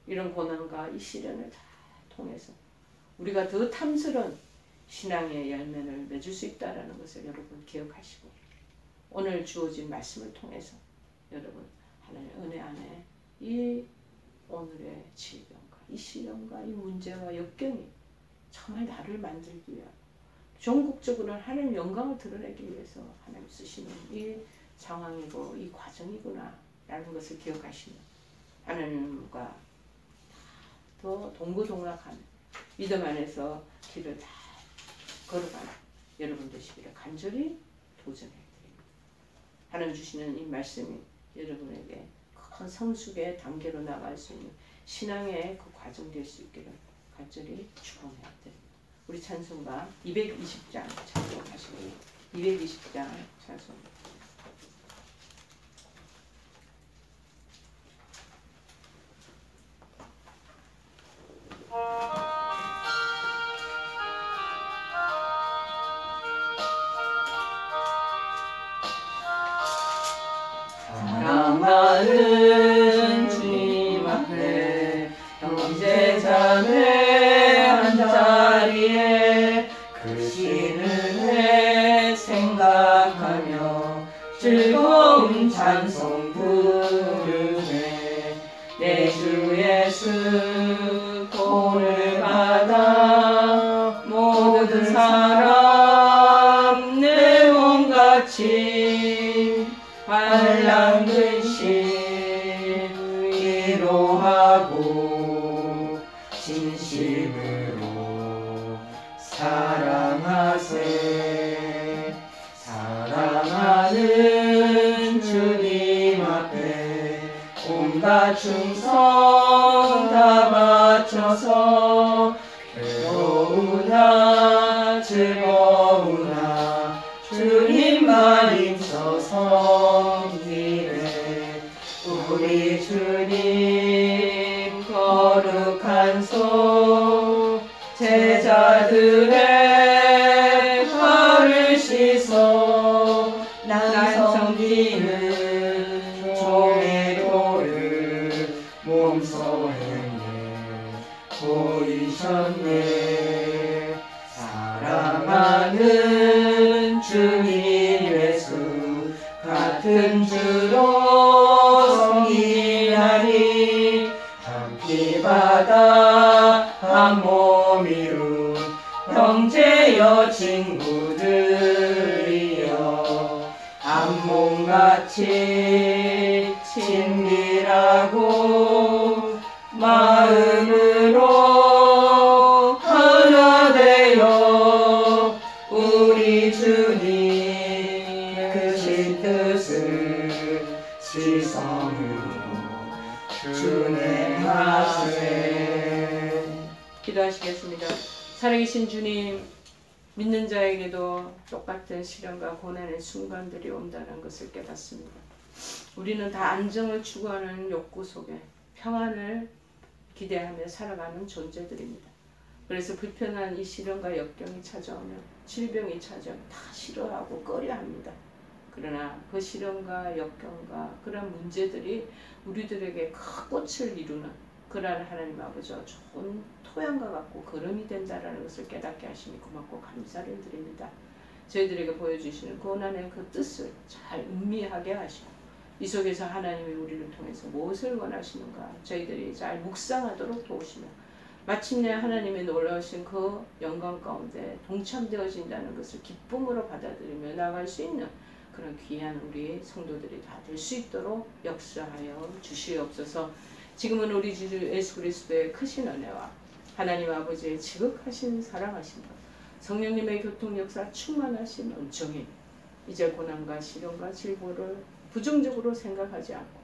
이런 고난과 이 시련을 다 통해서 우리가 더 탐스러운 신앙의 열매를 맺을 수 있다는 것을 여러분 기억하시고 오늘 주어진 말씀을 통해서 여러분 하나님의 은혜 안에 이 오늘의 질병과 이 시련과 이 문제와 역경이 정말 나를 만들기 위하여 전국적으로 하나님 영광을 드러내기 위해서 하나님 쓰시는 이 상황이고 이 과정이구나 라는 것을 기억하시면 하나님과 더 동고동락하는 믿음 안에서 길을 다 걸어가는 여러분 되시기를 간절히 도전해 드립니다. 하나님 주시는 이 말씀이 여러분에게 큰 성숙의 단계로 나갈 수 있는 신앙의 그 과정 될 수 있기를 간절히 축원해 드립니다. 우리 찬송가 220장 찬송하시고 220장 찬송. 사랑하는 주님 앞에 형제자매 한자리에 크신 은혜 생각하며 즐거운 찬송 부르네. 내 주 예수 본을 받아 모든 사람 내 몸같이 환난 근심 위로하고 진심으로 사랑하세. 사랑하는 주님 앞에 온갖 충성 다 바쳐서 괴로우나 즐거우나 주님만 힘써 섬기네. 우리 주님 거룩한 손 제자들의 발을 씻어 난 섬기는 종의 도를 몸소 행해 보이셨네. 사랑하는 주님 예수 같은 주로 섬기나니 한 피 바다 한 몸 이룬 형제여 친구들이여 한 몸같이 친밀하고 마음으로 하나 되어 우리 주님 크신 뜻을 지성으로 준행하세. 기도하시겠습니다. 살아계신 주님, 믿는 자에게도 똑같은 시련과 고난의 순간들이 온다는 것을 깨닫습니다. 우리는 다 안정을 추구하는 욕구 속에 평안을 기대하며 살아가는 존재들입니다. 그래서 불편한 이 시련과 역경이 찾아오면 질병이 찾아오면 다 싫어하고 꺼려합니다. 그러나 그 시련과 역경과 그런 문제들이 우리들에게 큰 꽃을 이루는 그러한 하나님 아버지와 좋은 토양과 같고 거름이 된다는 것을 깨닫게 하시니 고맙고 감사를 드립니다. 저희들에게 보여주시는 고난의 그 뜻을 잘 음미하게 하시고 이 속에서 하나님이 우리를 통해서 무엇을 원하시는가 저희들이 잘 묵상하도록 도우시며 마침내 하나님의 놀라우신 그 영광 가운데 동참되어진다는 것을 기쁨으로 받아들이며 나아갈 수 있는 그런 귀한 우리 성도들이 다 될 수 있도록 역사하여 주시옵소서. 지금은 우리 주 예수 그리스도의 크신 은혜와 하나님 아버지의 지극하신 사랑하심과 성령님의 교통 역사 충만하신 은총이 이제 고난과 시련과 질보를 부정적으로 생각하지 않고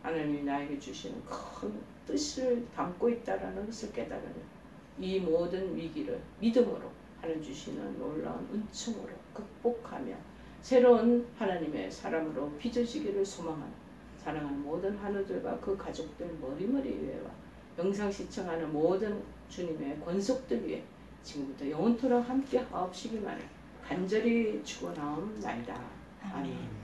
하나님이 나에게 주시는 큰 뜻을 담고 있다는 것을 깨달으며 이 모든 위기를 믿음으로 하나님 주시는 놀라운 은총으로 극복하며 새로운 하나님의 사람으로 빚어지기를 소망하는 사랑하는 모든 한우들과 그 가족들 머리머리 위에와 영상 시청하는 모든 주님의 권속들 위에 지금부터 영원토록 함께 하옵시기만을 간절히 축원하옵나이다. 아멘.